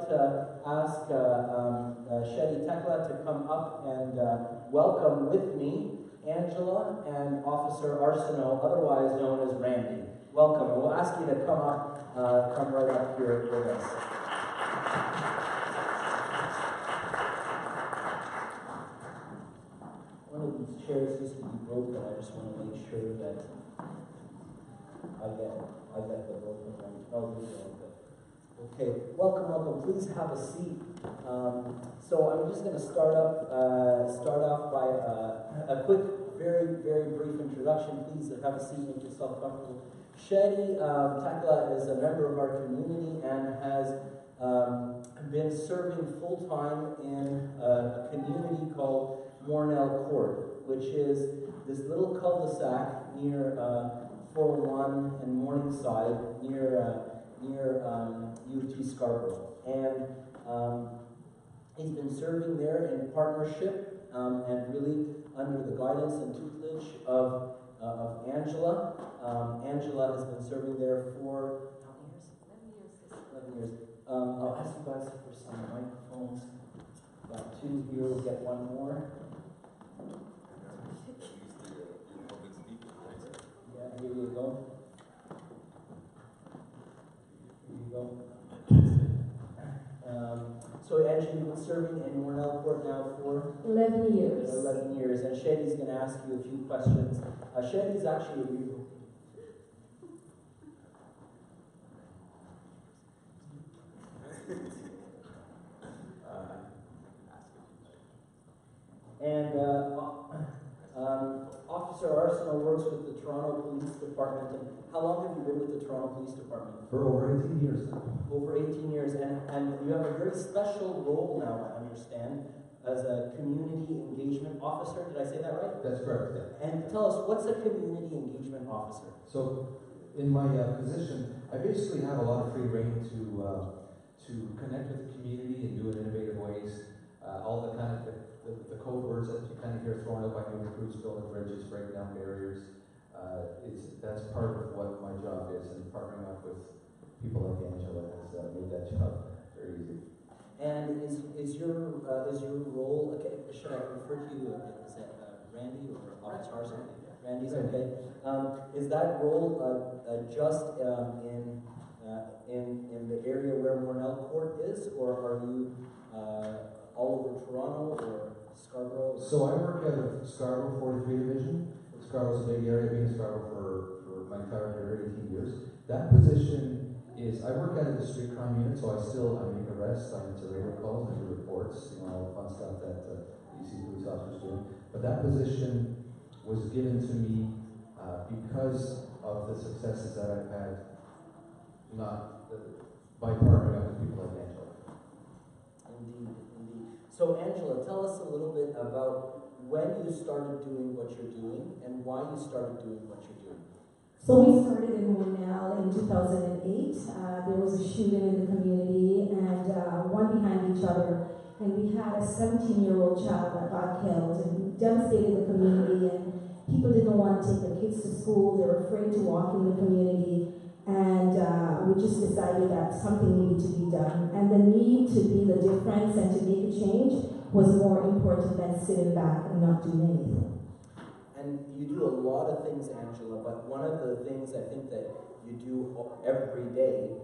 like to ask Shady Takla to come up and welcome with me Angela and Officer Arsenault, otherwise known as Randy. Welcome. We'll ask you to come up, come right up here with us. One of these chairs used to be broken. I just want to make sure that I get the broken one. Oh, this is okay. Okay, welcome. Please have a seat. So I'm just going to start off by a quick, very brief introduction. Please have a seat, make yourself comfortable. Shady Takla is a member of our community and has been serving full-time in a community called Mornelle Court, which is this little cul-de-sac near 401 and Morningside, near U of T Scarborough. And he's been serving there in partnership and really under the guidance and tutelage of Angela. Angela has been serving there for how many years? 11 years. I'll ask you guys for some microphones. Got two here, we'll get one more. Yeah, here you go. So Angela, you've been serving in Mornelle Court now for 11 years. 11 years, and Shady's going to ask you a few questions. Shady's actually a new. Officer Arsenault works with the Toronto Police Department. And how long have you been with the Toronto Police Department? For over 18 years. Over 18 years, and you have a very special role now, I understand, as a community engagement officer. Did I say that right? That's correct, yeah. And tell us, what's a community engagement officer? So, in my position, I basically have a lot of free rein to connect with the community and do it in innovative ways. All the kind of the code words that you kind of hear thrown out by new recruits, building bridges, breaking down barriers. That's part of what my job is, and partnering up with people like Angela has made that job very easy. And is your role? Okay, should I refer to you as Randy or Officer Arsenault? Randy's okay. Is that role just in the area where Mornelle Court is, or are you all over Toronto or Scarborough? So I work out of Scarborough 43 Division. Scarborough's a big area, being in Scarborough for my entire career, 18 years. That position is, I work out of the street crime unit, so I make arrests, I answer radio calls, I do reports, all the fun stuff that you see police officers doing. But that position was given to me because of the successes that I've had, not by partnering up with people like Angela. Indeed. So Angela, tell us a little bit about when you started doing what you're doing and why you started doing what you're doing. So we started in Mornelle in 2008. There was a shooting in the community, and one behind each other. And we had a 17-year-old child that got killed, and devastated the community. And people didn't want to take their kids to school. They were afraid to walk in the community. And we just decided that something needed to be done. And the need to be the difference and to make a change was more important than sitting back and not doing anything. And you do a lot of things, Angela, but one of the things I think that you do every day,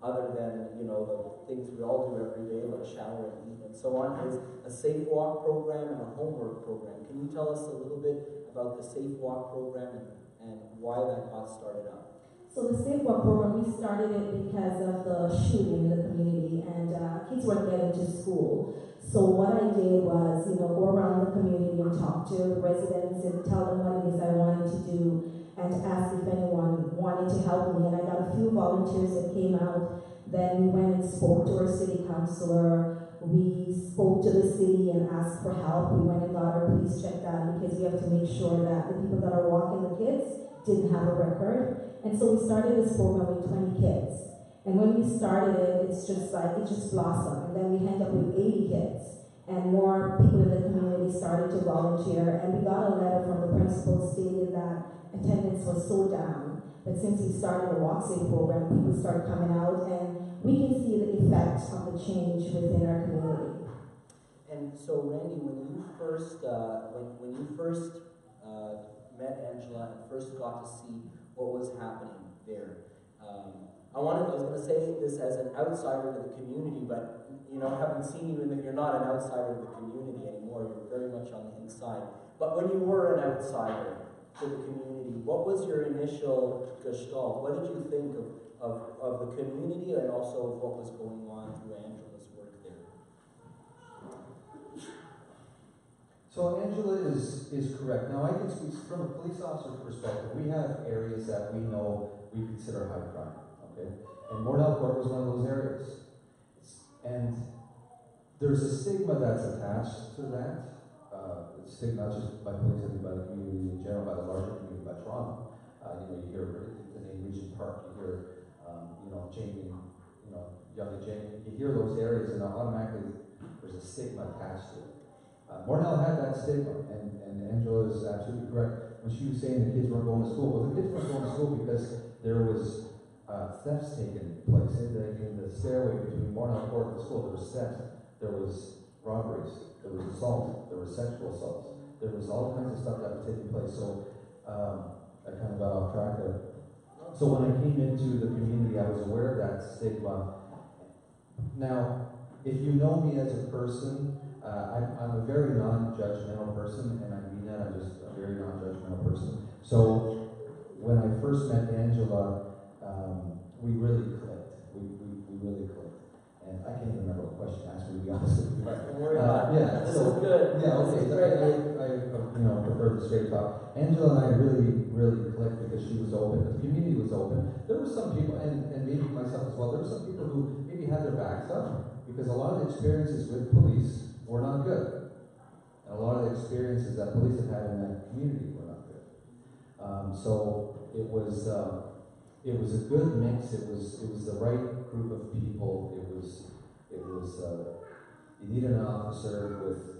other than, the things we all do every day, like shower and eat and so on, is a Safe Walk program and a homework program. Can you tell us a little bit about the Safe Walk program and why that got started up? So the Safe Walk program, we started it because of the shooting in the community, and kids weren't getting to school. So what I did was, go around the community and talk to the residents and tell them what it is I wanted to do and ask if anyone wanted to help me. And I got a few volunteers that came out. Then we went and spoke to our city councillor. We spoke to the city and asked for help. We went and got our police checked out because we have to make sure that the people that are walking the kids didn't have a record. And so we started this program with 20 kids. And when we started it, it just blossomed. And then we ended up with 80 kids. And more people in the community started to volunteer. And we got a letter from the principal stating that attendance was so down. But since we started the Walk Safe program, people started coming out. And we can see the effects of the change within our community. And so, Randy, when you first met Angela and first got to see what was happening there, I was going to say this as an outsider to the community, but having seen you you're not an outsider to the community anymore. You're very much on the inside. But when you were an outsider to the community, what was your initial gestalt? What did you think of the community and also of what was going on through Angela's work there? So Angela is correct. Now I can speak from a police officer's perspective. We have areas that we know we consider high crime, okay? And Mornelle Court was one of those areas. And there's a stigma that's attached to that. Stigma not just by police, I mean by the community in general, by the larger community, by Toronto. You hear the name Regent Park, you hear, Jamie, Young Jamie. You hear those areas, and automatically there's a stigma attached to it. Mornelle had that stigma, and Angela is absolutely correct when she was saying the kids weren't going to school. Well, the kids weren't going to school because there was thefts taking place in the stairway between Mornelle Court and the school. There was theft, there was robberies, there was assault, there was sexual assaults, there was all kinds of stuff that was taking place. So I kind of got off track there. So when I came into the community, I was aware of that stigma. Now, if you know me as a person, I'm a very non-judgmental person, and I mean that. I'm just a very non-judgmental person. So when I first met Angela, we really clicked. We really clicked. And I can't even remember what question asked me, to be honest with you. Don't worry about it. Yeah, This so, is good. Yeah, okay. I prefer the straight talk. Angela and I really clicked because she was open. The community was open. There were some people, and maybe myself as well, there were some people who maybe had their backs up because a lot of the experiences with police were not good. And a lot of the experiences that police have had in that community were not good. So it was a good mix. It was the right group of people. You need an officer with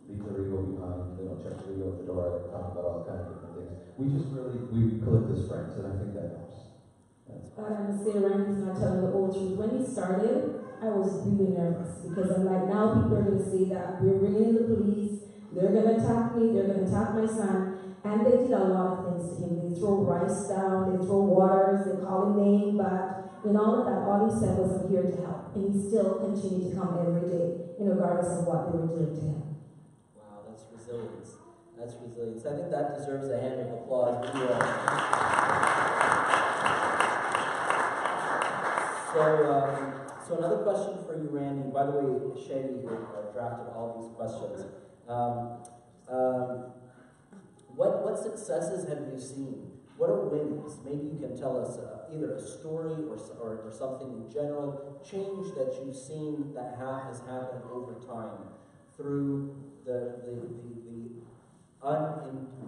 leave the ego behind, check the ego at the door, talk about all kinds of different things. We clicked as friends, and I think that helps. But I must say, Randy's not telling the old truth. When he started, I was really nervous because I'm like, now people are going to say that we're bringing in the police, they're going to attack me, they're going to attack my son. And they did a lot of things to him. They throw rice down, they throw waters, they call him name, but in all of that, all he said was, I'm here to help. And he still continued to come every day, regardless of what they were doing to him. Wow, that's resilience. That's resilience. I think that deserves a hand of applause. So another question for you, Randy. By the way, Shady drafted all these questions. What successes have you seen? What are wins? Maybe you can tell us either a story or something in general, change that you've seen that has happened over time through the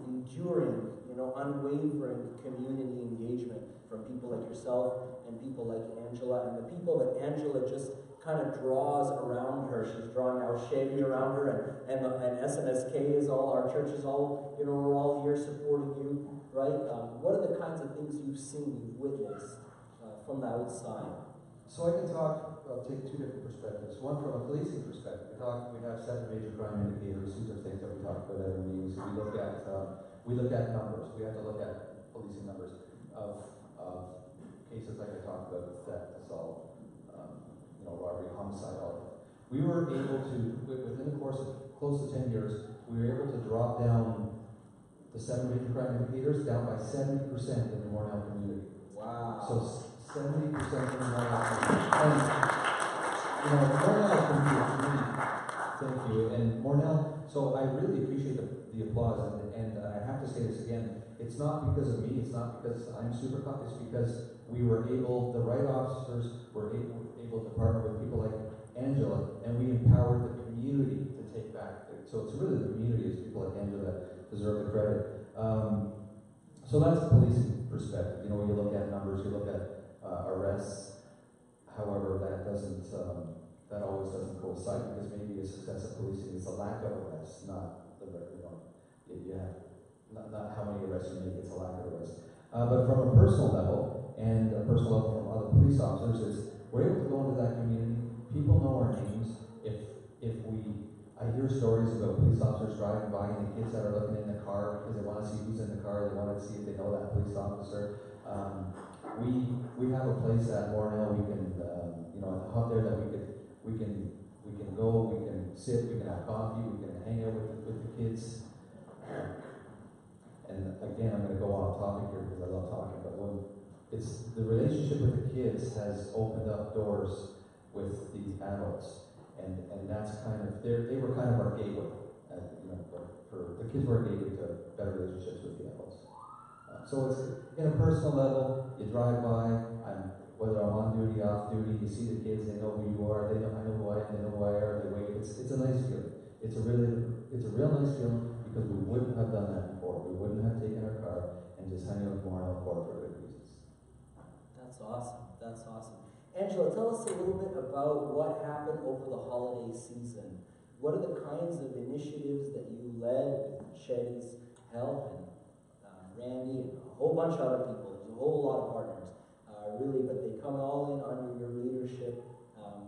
enduring, unwavering community engagement from people like yourself and people like Angela, and the people that Angela just kind of draws around her. She's drawing now Shady around her, and SMSK is all, our church is all, we're all here supporting you, right? What are the kinds of things you've seen, you've witnessed from the outside? So I can talk, I'll take two different perspectives. One from a policing perspective. We have 7 major crime indicators. These are things that we talk about at our meetings. We look at numbers. We have to look at policing numbers of cases like I talked about, theft, assault, robbery, homicide, all of it. We were able to, within the course of close to 10 years, we were able to drop down the 7 major crime indicators down by 70% in the Mornelle community. Wow. So 70% in the Mornelle community. And, Mornelle community, thank you. And Mornelle, so I really appreciate the applause, and I have to say this again, it's not because of me, it's not because I'm super tough, it's because we were able, the right officers were able to partner with people like Angela, and we empowered the community to take back. So it's really the community, it's people like Angela that deserve the credit. So that's a policing perspective. You look at numbers, you look at arrests. However, that doesn't, that always doesn't coincide, because maybe the success of policing is the lack of arrests, not the not how many arrests you make, it's a lack of arrests. But from a personal level, and a personal level from other police officers, is we're able to go into that community. People know our names. I hear stories about police officers driving by and the kids that are looking in the car because they want to see who's in the car. They want to see if they know that police officer. We have a place at Mornelle. We can, at the hub there that we can go. We can sit. We can have coffee. We can hang out with the kids. And again, I'm going to go off topic here because I love talking. But it's the relationship with the kids has opened up doors with the adults. And that's kind of, they were kind of our gateway, for the kids were our gateway to better relationships with the adults. So it's, in a personal level, you drive by, whether I'm on duty, off duty, you see the kids, they know who you are, I know who I am, they know who I are, they wave. It's a nice feeling. It's a real nice feeling because we wouldn't have done that before. We wouldn't have taken our car and just hung out with Mornelle Court for good reasons. That's awesome. That's awesome. Angela, tell us a little bit about what happened over the holiday season. What are the kinds of initiatives that you led with Shady's help and Randy and a whole bunch of other people? There's a whole lot of partners, really, but they come all in under your leadership.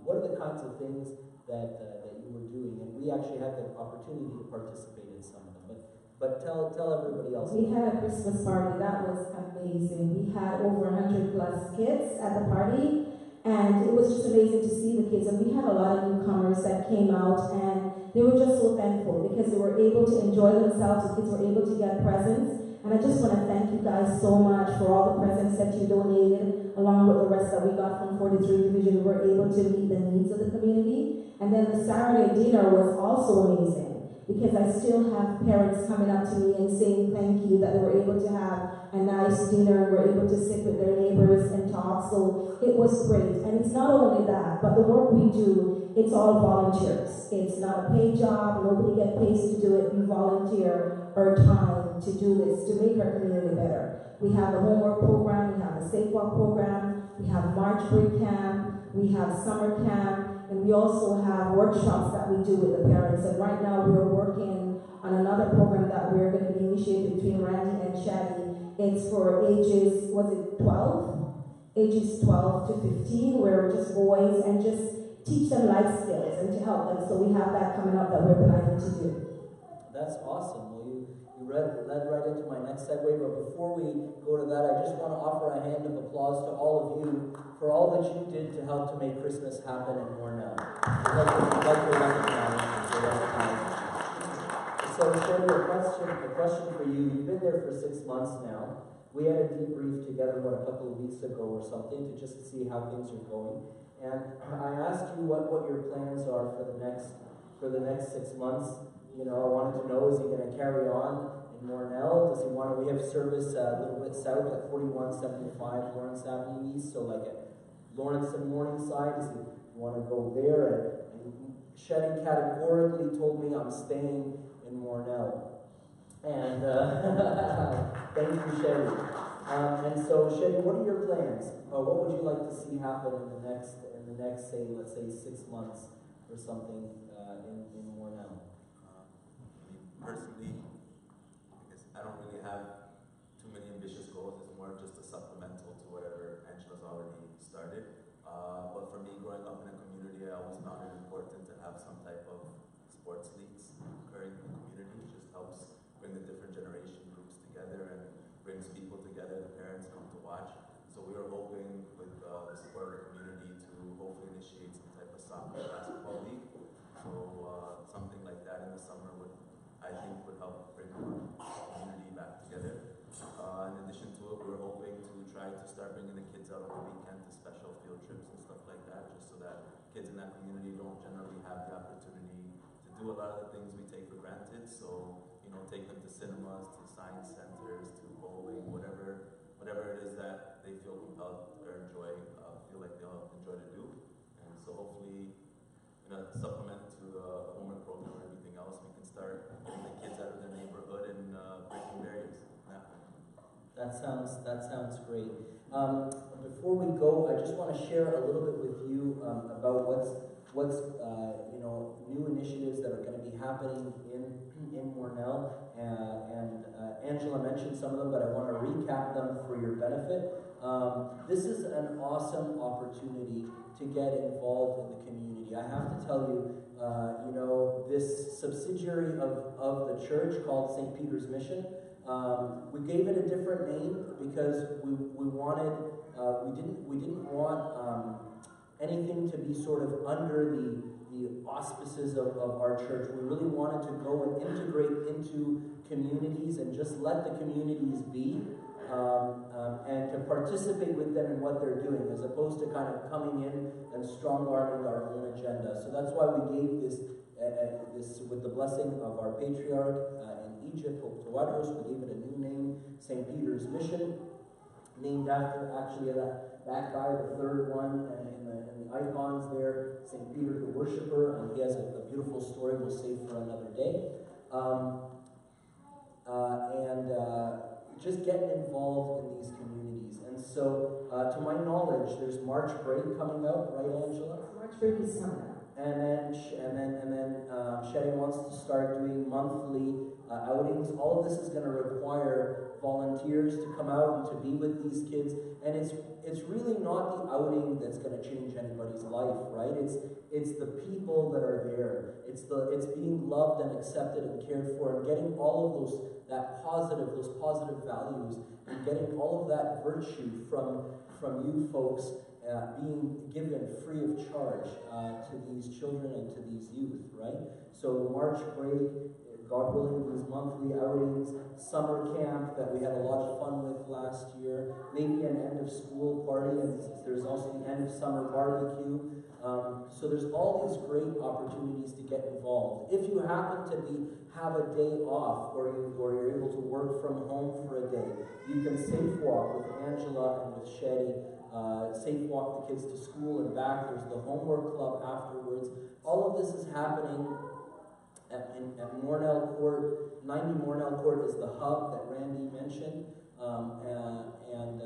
What are the kinds of things that you were doing? And we actually had the opportunity to participate in some of them. But tell everybody else. We had a Christmas party. That was amazing. We had over 100 plus kids at the party. And it was just amazing to see the kids. And we had a lot of newcomers that came out, and they were just so thankful because they were able to enjoy themselves. The kids were able to get presents. And I just want to thank you guys so much for all the presents that you donated, along with the rest that we got from 43 Division. We were able to meet the needs of the community. And then the Saturday dinner was also amazing, because I still have parents coming up to me and saying thank you that they were able to have a nice dinner and were able to sit with their neighbors and talk. So it was great. And it's not only that, but the work we do, it's all volunteers. It's not a paid job. Nobody gets paid to do it. We volunteer our time to do this, to make our community better. We have the homework program. We have the Safe Walk program. We have March break camp. We have summer camp. And we also have workshops that we do with the parents. And right now we're working on another program that we're going to be initiating between Randy and Shady. It's for ages, 12? Ages 12 to 15, where just boys, and just teach them life skills and to help them. So we have that coming up that we're planning to do. That's awesome. Well, you led right into my next segue, but before we go to that, I just want to offer a hand of applause to all of you for all that you did to help to make Christmas happen in Mornelle. I'd like to recognize. So, Shady, a question for you. You've been there for 6 months now. We had a debrief together, a couple of weeks ago or something, to just see how things are going. And I asked you what your plans are for the next 6 months. I wanted to know, is he going to carry on in Mornelle? Does he want to? We have service a little bit south at 4175 Lawrence Avenue East, so like at Lawrence and Morningside. Does he want to go there? And Shady categorically told me I'm staying in Mornelle. And thank you, Shady. And so, Shady, what are your plans? What would you like to see happen in the next, say, let's say 6 months or something in Mornelle? Personally, because I don't really have too many ambitious goals. It's more just a supplemental to whatever Angela's already started. But for me, growing up in a community, I always found it important to have some type of sports leagues occurring in the community. It just helps bring the different generation groups together and brings people together. The parents come to watch. So we were hoping with the support of the community to hopefully initiate some type of soccer basketball league. So something like that in the summer I think would help bring the community back together. In addition to it, we're hoping to try to start bringing the kids out on the weekend to special field trips and stuff like that, just so that kids in that community don't generally have the opportunity to do a lot of the things we take for granted. So, take them to cinemas, to science centers, to bowling, whatever it is that they feel compelled or feel like they'll enjoy to do. And so hopefully, supplement to the homework program and everything else, we can start getting the kids out of their neighborhood and breaking barriers. Yeah. That sounds great. Before we go, I just want to share a little bit with you about what's new initiatives that are going to be happening in Mornelle. And Angela mentioned some of them, but I want to recap them for your benefit. This is an awesome opportunity to get involved in the community. I have to tell you, you know, this subsidiary of the church called St. Peter's Mission, we gave it a different name because we wanted, we didn't want anything to be sort of under the auspices of our church. We really wanted to go and integrate into communities and just let the communities be, and to participate with them in what they're doing, as opposed to kind of coming in and strong-arming our own agenda. So that's why we gave this, with the blessing of our patriarch in Egypt, Pope Tawadros, we gave it a new name, St. Peter's Mission, named after actually that guy, the third one, in the icons there, St. Peter the Worshipper, and he has a beautiful story we'll save for another day. Just getting involved in these communities. And so, to my knowledge, there's March break coming up, right, Angela? March break is coming up. And then Shady wants to start doing monthly outings. All of this is going to require volunteers to come out and to be with these kids. And it's really not the outing that's going to change anybody's life, right? It's the people that are there. It's being loved and accepted and cared for, and getting all of those positive values, and getting all of that virtue from you folks being given free of charge to these children and to these youth, right? So March break, God willing, these monthly outings, summer camp that we had a lot of fun with last year, maybe an end of school party, and there's also the end of summer barbecue. So there's all these great opportunities to get involved. If you happen to have a day off, or you're able to work from home for a day, you can safe walk with Angela and with Shady. Safe walk the kids to school and back. There's the homework club afterwards. All of this is happening at Mornelle Court. 90 Mornelle Court is the hub that Randy mentioned, and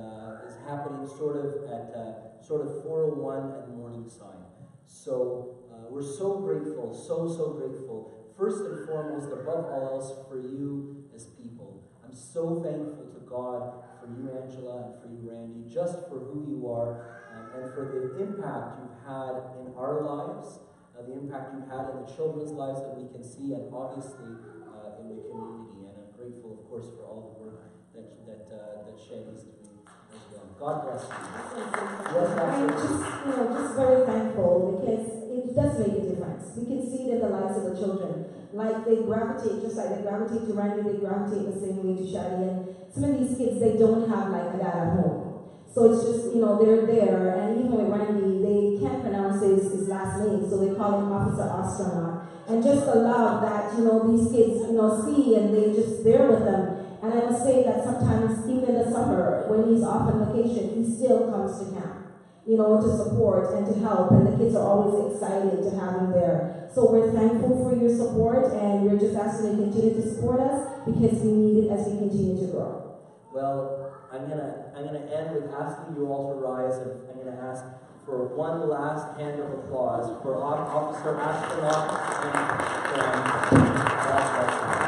is happening sort of at 401 at Morningside. So we're so grateful, so grateful. First and foremost, above all else, for you as people. I'm so thankful to God for you, Angela, and for you, Randy, just for who you are, and for the impact you've had in our lives, the impact you've had in the children's lives that we can see, and obviously in the community. And I'm grateful, of course, for all the work that Shady's doing as well. God bless you. Yes, I'm just very thankful, because it does make a difference. We can see it in the lives of the children. Like they gravitate, just like they gravitate to Randy, they gravitate the same way to Shady. And some of these kids, they don't have like a dad at home. So it's just, they're there. And even with Randy, they can't pronounce his last name, so they call him Officer Arsenault. And just the love that, these kids, see, and they're with them. And I must say that sometimes, even in the summer, when he's off on vacation, he still comes to camp, to support and to help. And the kids are always excited to have him there. So we're thankful for your support, and we're just asking you to continue to support us, because we need it as we continue to grow. Well, I'm gonna end with asking you all to rise, and I'm gonna ask for one last hand of applause for Officer Arsenault and